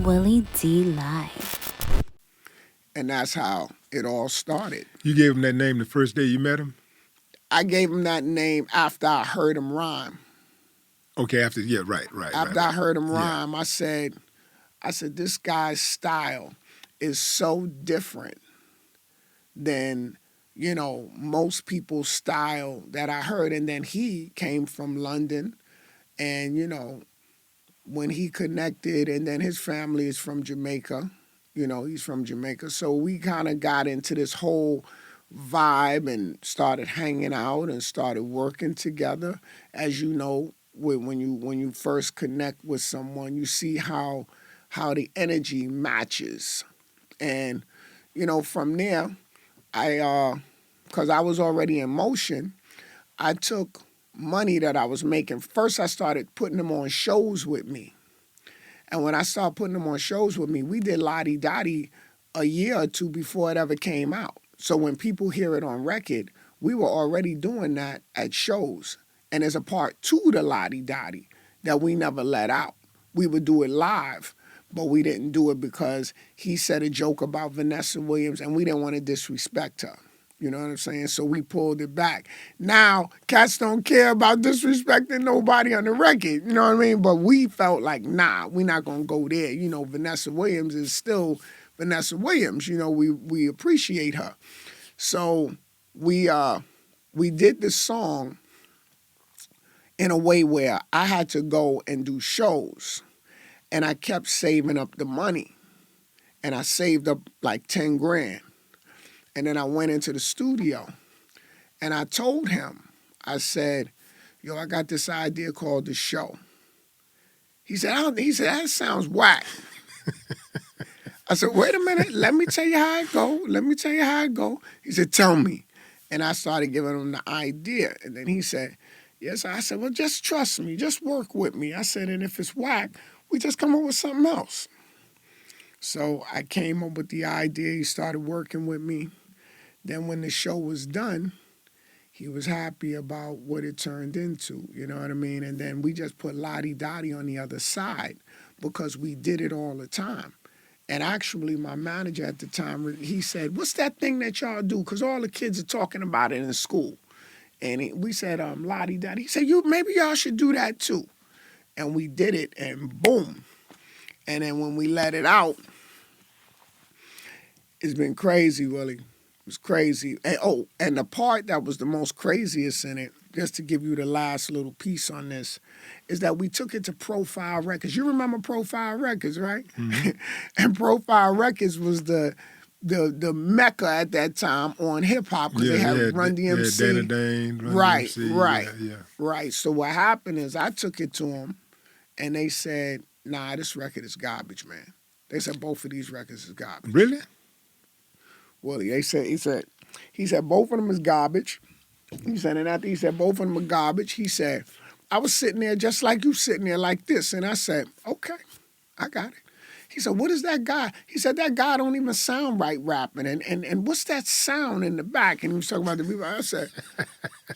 Willie D Live. And that's how it all started. You gave him that name the first day you met him? I gave him that name after I heard him rhyme. Okay, after, yeah, right. After I heard him Yeah. rhyme, I said, this guy's style is so different than, most people's style that I heard. And then he came from London and, when he connected, and then his family is from Jamaica. He's from Jamaica. So we kind of got into this whole vibe and started hanging out and started working together. As you know, when you first connect with someone, you see how the energy matches. And, from there, because I was already in motion, I took money that I was making. First, I started putting them on shows with me. And when I started putting them on shows with me, we did Lodi Dodi a year or two before it ever came out. So when people hear it on record, we were already doing that at shows. And there's a part 2 to Lodi Dodi that we never let out. We would do it live, but we didn't do it because he said a joke about Vanessa Williams and we didn't want to disrespect her. You know what I'm saying? So we pulled it back. Now, cats don't care about disrespecting nobody on the record. You know what I mean? But we felt like, nah, we're not going to go there. Vanessa Williams is still Vanessa Williams. We appreciate her. So we did the song in a way where I had to go and do shows. And I kept saving up the money. And I saved up like 10 grand. And then I went into the studio and I told him, I said, yo, I got this idea called The Show. He said, that sounds whack. I said, wait a minute, let me tell you how it go. He said, tell me. And I started giving him the idea. And then he said, yes. I said, well, just trust me, just work with me. I said, and if it's whack, we just come up with something else. So I came up with the idea. He started working with me. Then when the show was done, he was happy about what it turned into, you know what I mean? And then we just put Lodi Dodi on the other side because we did it all the time. And actually, my manager at the time, he said, what's that thing that y'all do? Because all the kids are talking about it in school. And we said, Lodi Dodi. He said, maybe y'all should do that too. And we did it, and boom. And then when we let it out, it's been crazy, Willie. It was crazy. And the part that was the most craziest in it, just to give you the last little piece on this, is that we took it to Profile Records. You remember Profile Records, right? Mm-hmm. And Profile Records was the mecca at that time on hip hop because they had Run DMC. Yeah, Dana Dane, Run right, DMC. Right, yeah. Right. So what happened is I took it to them, and they said, nah, this record is garbage, man. They said both of these records is garbage. Really? Well, he said both of them is garbage. He said, and after he said both of them are garbage, he said, I was sitting there just like you sitting there like this. And I said, okay, I got it. He said, what is that guy? He said, that guy don't even sound right rapping. And what's that sound in the back? And he was talking about the beatbox.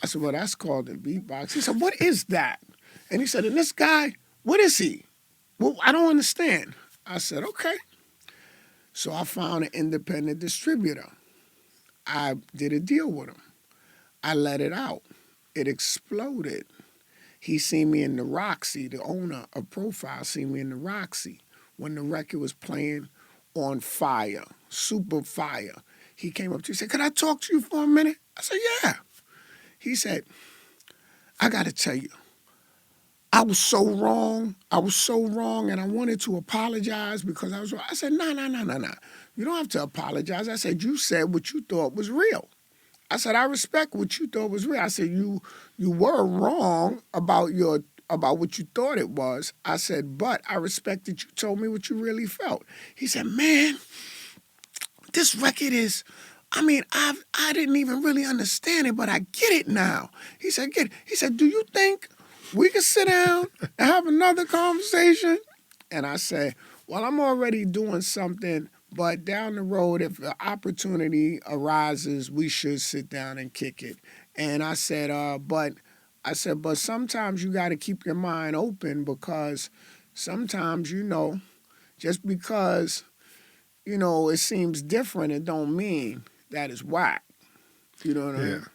I said, well, that's called the beatbox. He said, what is that? And he said, and this guy, what is he? Well, I don't understand. I said, okay. So I found an independent distributor. I did a deal with him. I let it out. It exploded. He seen me in the Roxy, the owner of Profile seen me in the Roxy when the record was playing on fire, super fire. He came up to me and said, could I talk to you for a minute? I said, yeah. He said, I got to tell you, I was so wrong, and I wanted to apologize because I was wrong. I said, no. You don't have to apologize. I said, you said what you thought was real. I said, I respect what you thought was real. I said, you were wrong about what you thought it was. I said, but I respect that you told me what you really felt. He said, man, this record is, I didn't even really understand it, but I get it now. He said, get it. He said, do you think we could sit down and have another conversation? And I said, well, I'm already doing something, but down the road, if the opportunity arises, we should sit down and kick it. And I said, but sometimes you got to keep your mind open because sometimes, Just because, you know, it seems different, it don't mean that it's whack. You know what I mean?